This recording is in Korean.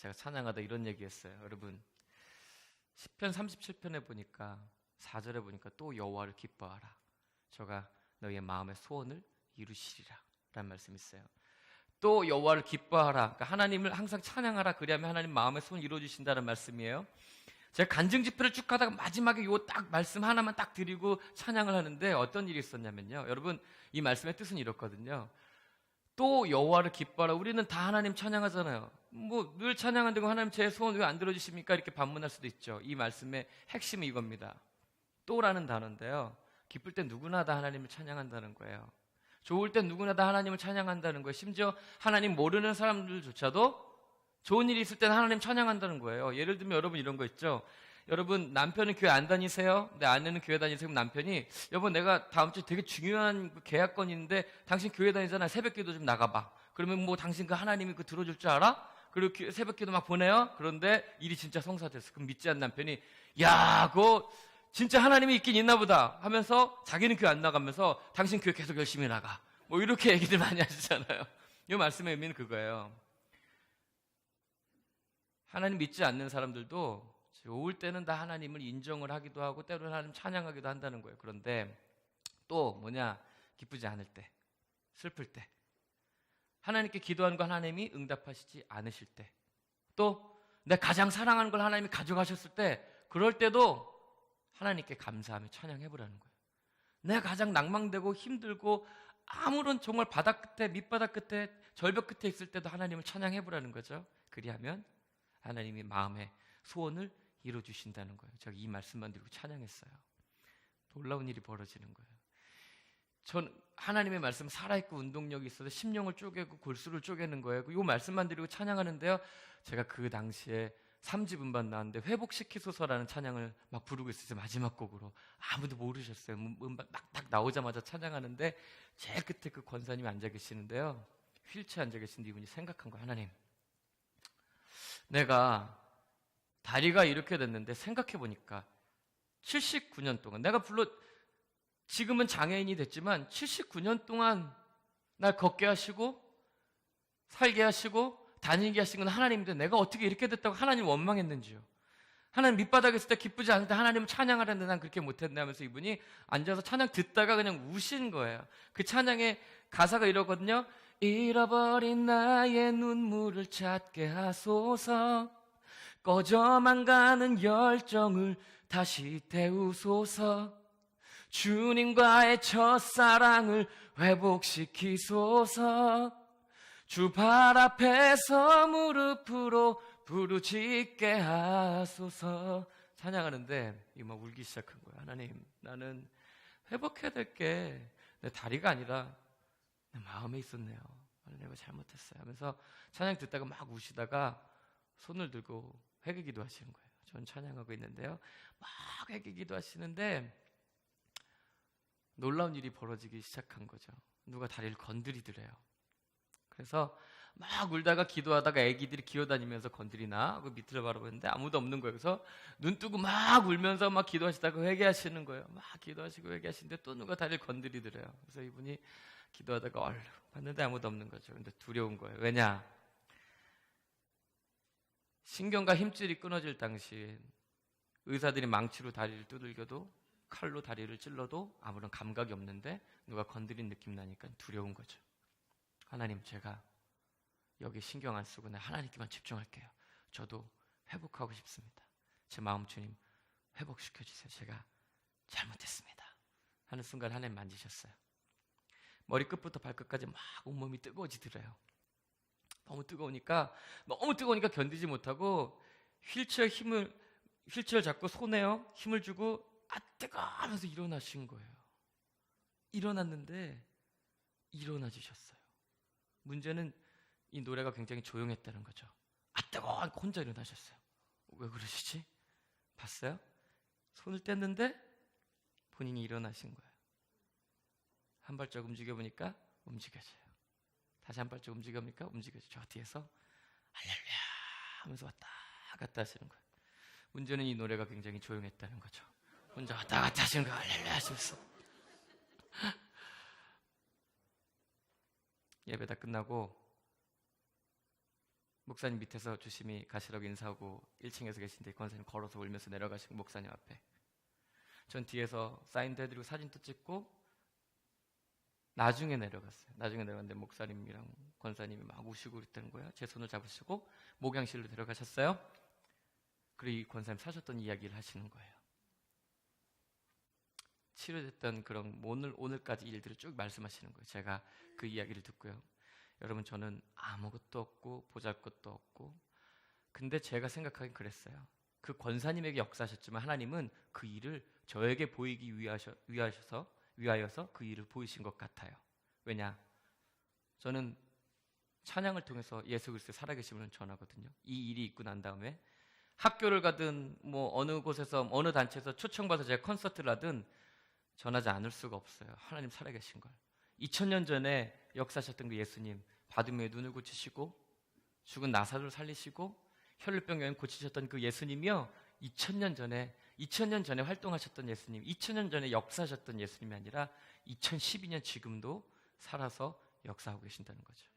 제가 찬양하다 이런 얘기했어요. 여러분, 시편 37편에 보니까 4절에 보니까 또 여호와를 기뻐하라. 저가 너희의 마음의 소원을 이루시리라 라는 말씀이 있어요. 또 여호와를 기뻐하라. 그러니까 하나님을 항상 찬양하라. 그리하면 하나님 마음의 소원을 이루어주신다는 말씀이에요. 제가 간증 집회를 쭉 하다가 마지막에 요 딱 말씀 하나만 딱 드리고 찬양을 하는데 어떤 일이 있었냐면요. 여러분, 이 말씀의 뜻은 이렇거든요. 또 여호와를 기뻐하라. 우리는 다 하나님 찬양하잖아요. 뭐 늘 찬양하는데 하나님 제 소원 왜 안 들어주십니까? 이렇게 반문할 수도 있죠. 이 말씀의 핵심이 이겁니다. 또라는 단어인데요. 기쁠 땐 누구나 다 하나님을 찬양한다는 거예요. 좋을 땐 누구나 다 하나님을 찬양한다는 거예요. 심지어 하나님 모르는 사람들조차도 좋은 일이 있을 때는 하나님 찬양한다는 거예요. 예를 들면 여러분 이런 거 있죠. 여러분 남편은 교회 안 다니세요? 내 아내는 교회 다니세요? 그럼 남편이 여보 내가 다음 주에 되게 중요한 계약건이 있는데 당신 교회 다니잖아. 새벽기도 좀 나가봐. 그러면 뭐 당신 그 하나님이 그 들어줄 줄 알아? 그리고 새벽기도 막 보내요. 그런데 일이 진짜 성사됐어. 그럼 믿지 않는 남편이 야 그거 진짜 하나님이 있긴 있나 보다 하면서 자기는 교회 안 나가면서 당신 교회 계속 열심히 나가. 뭐 이렇게 얘기들 많이 하시잖아요. 이 말씀의 의미는 그거예요. 하나님 믿지 않는 사람들도 좋을 때는 다 하나님을 인정을 하기도 하고 때로는 하나님 찬양하기도 한다는 거예요. 그런데 또 뭐냐? 기쁘지 않을 때, 슬플 때, 하나님께 기도하는 거 하나님이 응답하시지 않으실 때, 또 내 가장 사랑하는 걸 하나님이 가져가셨을 때, 그럴 때도 하나님께 감사하며 찬양해보라는 거예요. 내가 가장 낭망되고 힘들고 아무런 정말 바닥 끝에 밑바닥 끝에 절벽 끝에 있을 때도 하나님을 찬양해보라는 거죠. 그리하면 하나님이 마음의 소원을 이루어주신다는 거예요. 제가 이 말씀만 드리고 찬양했어요. 놀라운 일이 벌어지는 거예요. 전 하나님의 말씀 살아있고 운동력이 있어서 심령을 쪼개고 골수를 쪼개는 거예요. 이 말씀만 드리고 찬양하는데요. 제가 그 당시에 3집 음반 나왔는데 회복시키소서라는 찬양을 막 부르고 있었어요. 마지막 곡으로. 아무도 모르셨어요. 음반 딱 나오자마자 찬양하는데 제일 끝에 그 권사님이 앉아 계시는데요. 휠체어 앉아 계신데 이분이 생각한 거예요. 하나님, 내가 다리가 이렇게 됐는데 생각해보니까 79년 동안 내가 물론 지금은 장애인이 됐지만 79년 동안 날 걷게 하시고 살게 하시고 다니게 하신 건 하나님인데 내가 어떻게 이렇게 됐다고 하나님 원망했는지요. 하나님 밑바닥에 있을 때 기쁘지 않을 때 하나님을 찬양하려는데 난 그렇게 못했네 하면서 이분이 앉아서 찬양 듣다가 그냥 우신 거예요. 그 찬양의 가사가 이러거든요. 잃어버린 나의 눈물을 찾게 하소서 꺼져만 가는 열정을 다시 태우소서 주님과의 첫사랑을 회복시키소서 주 발 앞에서 무릎으로 부르짖게 하소서 찬양하는데 이 막 울기 시작한 거예요. 하나님, 나는 회복해야 될 게 내 다리가 아니라 내 마음에 있었네요. 내가 잘못했어요 하면서 찬양 듣다가 막 우시다가 손을 들고 회개기도 하시는 거예요. 전 찬양하고 있는데요. 막 회개기도 하시는데 놀라운 일이 벌어지기 시작한 거죠. 누가 다리를 건드리더래요. 그래서 막 울다가 기도하다가 애기들이 기어다니면서 건드리나 하고 밑을 바라보는데 아무도 없는 거예요. 그래서 눈 뜨고 막 울면서 막 기도하시다가 회개하시는 거예요. 막 기도하시고 회개하시는데 또 누가 다리를 건드리더래요. 그래서 이분이 기도하다가 얼른 봤는데 아무도 없는 거죠. 근데 두려운 거예요. 왜냐? 신경과 힘줄이 끊어질 당시 의사들이 망치로 다리를 두들겨도 칼로 다리를 찔러도 아무런 감각이 없는데 누가 건드린 느낌 나니까 두려운 거죠. 하나님, 제가 여기 신경 안 쓰고 내 하나님께만 집중할게요. 저도 회복하고 싶습니다. 제 마음 주님 회복시켜주세요. 제가 잘못했습니다 하는 순간 하나님 만지셨어요. 머리끝부터 발끝까지 막 온몸이 뜨거워지더래요. 너무 뜨거우니까 견디지 못하고 휠체어 잡고 손에요 힘을 주고 아 뜨거 하면서 일어나신 거예요. 일어났는데 일어나주셨어요. 문제는 이 노래가 굉장히 조용했다는 거죠. 아 뜨거 하고 혼자 일어나셨어요. 왜 그러시지? 봤어요? 손을 뗐는데 본인이 일어나신 거예요. 한 발짝 움직여보니까 움직여져요. 다시 한 발짝 움직여보니까 움직여져요. 저 뒤에서 할렐루야 하면서 왔다 갔다 하시는 거예요. 문제는 이 노래가 굉장히 조용했다는 거죠. 혼자 왔다 갔다 하시는 거예요. 할렐루야 하시면서. 예배 다 끝나고 목사님 밑에서 조심히 가시라고 인사하고 1층에서 계신데 권사님 걸어서 울면서 내려가시고 목사님 앞에 전 뒤에서 사인도 해드리고 사진도 찍고 나중에 내려갔는데 목사님이랑 권사님이 막 우시고 그랬다는 거야. 제 손을 잡으시고 목양실로 데려가셨어요. 그리고 이 권사님 사셨던 이야기를 하시는 거예요. 치료됐던 그런 오늘까지 일들을 쭉 말씀하시는 거예요. 제가 그 이야기를 듣고요. 여러분, 저는 아무것도 없고 보잘것도 없고, 근데 제가 생각하긴 그랬어요. 그 권사님에게 역사하셨지만 하나님은 그 일을 저에게 보이기 위하여서 그 일을 보이신 것 같아요. 왜냐? 저는 찬양을 통해서 예수 그리스도의 살아계심을 전하거든요. 이 일이 있고 난 다음에 학교를 가든 뭐 어느 곳에서 어느 단체에서 초청받아서 제가 콘서트를 하든 전하지 않을 수가 없어요. 하나님 살아계신 걸. 2000년 전에 역사하셨던 그 예수님, 바디메의 눈을 고치시고 죽은 나사로를 살리시고 혈루병 여인 고치셨던 그 예수님이요, 2000년 전에 활동하셨던 예수님, 2000년 전에 역사하셨던 예수님이 아니라 2012년 지금도 살아서 역사하고 계신다는 거죠.